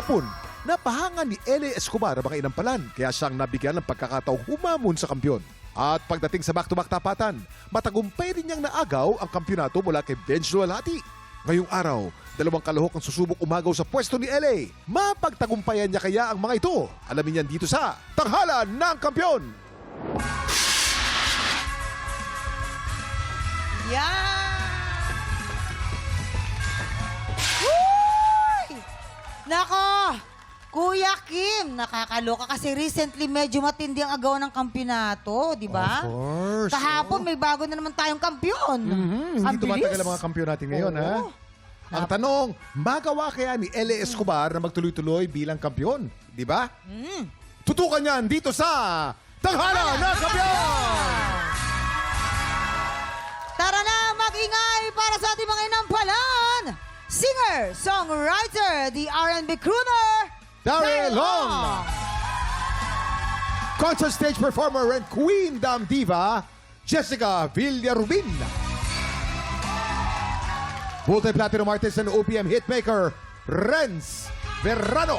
Kahapon, napahangan ni LA Escobar ang mga inampalan kaya siyang nabigyan ng pagkakataong humamon sa kampyon. At pagdating sa back-to-back tapatan, matagumpay rin niyang naagaw ang kampyonato mula kay Benj Lualhati. Ngayong araw, dalawang kalahok ang susubok umagaw sa pwesto ni LA. Mapagtagumpayan niya kaya ang mga ito? Alamin niyan dito sa Tanghalan ng Kampyon! Yan! Uy! Nako! Kuya Kim, nakakaloka kasi recently medyo matindi ang agawan ng kampyonato, di ba? Of course. Kahapon may bago na naman tayong kampyon. Hindi Ang tumatagal bilis. ang mga kampyon natin ngayon, Oo. ha? Ang tanong, magawa kaya ni LA Escobar na magtuloy-tuloy bilang kampyon? Di ba? Tutukan yan dito sa Tanghalan ng Kampyon! Tara na, mag-ingay para sa ating mga inampalan! Singer, songwriter, the R&B crooner, Daryl Long! Concert stage performer and Queen Dam Diva, Jessica Villarubin. Multi-platinum artist and OPM hitmaker, Renz Verrano.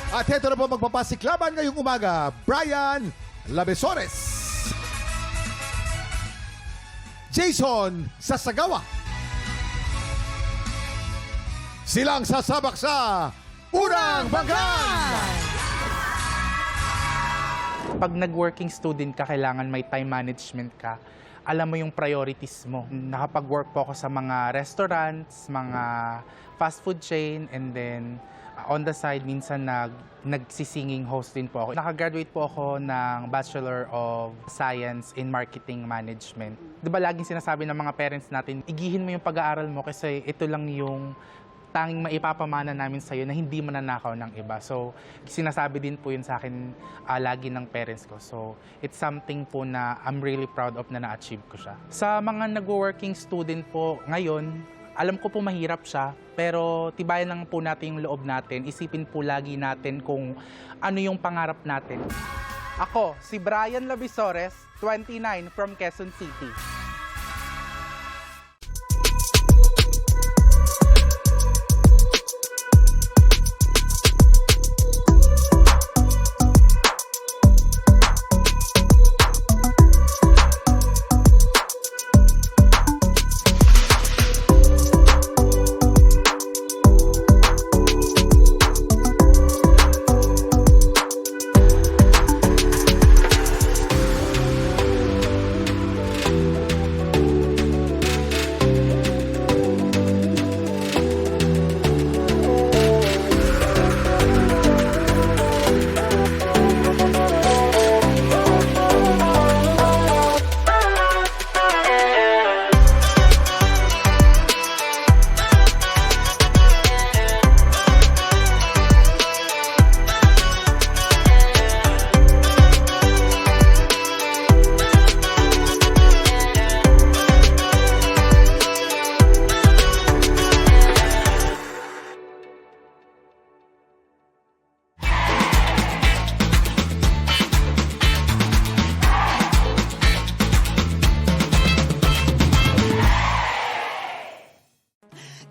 At ito na po magpapasiklaban ngayong umaga, Brian Labesores. Jason Sasagawa. Silang sasabak sa Unang Banggan! Pag nag-working student ka, kailangan may time management ka. Alam mo yung priorities mo. Nakapag-work po ako sa mga restaurants, mga fast food chain, and then on the side, minsan nagsisinging host din po ako. Nakagraduate po ako ng Bachelor of Science in Marketing Management. Di ba laging sinasabi ng mga parents natin, igihin mo yung pag-aaral mo kasi ito lang yung tanging maipapamana namin sa'yo na hindi mananakaw ng iba. So, sinasabi din po yun sa akin lagi ng parents ko. So, it's something po na I'm really proud of na na-achieve ko siya. Sa mga nag-working student po ngayon, alam ko po mahirap siya, pero tibayan lang po natin yung loob natin. Isipin po lagi natin kung ano yung pangarap natin. Ako, si Brian Labesores, 29, from Quezon City.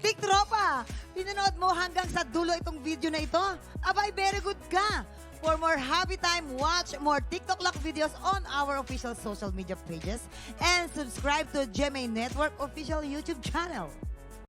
Tiktropa, pinanood mo hanggang sa dulo itong video na ito? Abay, very good ka! For more happy time, watch more TikTok Lock videos on our official social media pages and subscribe to GMA Network official YouTube channel.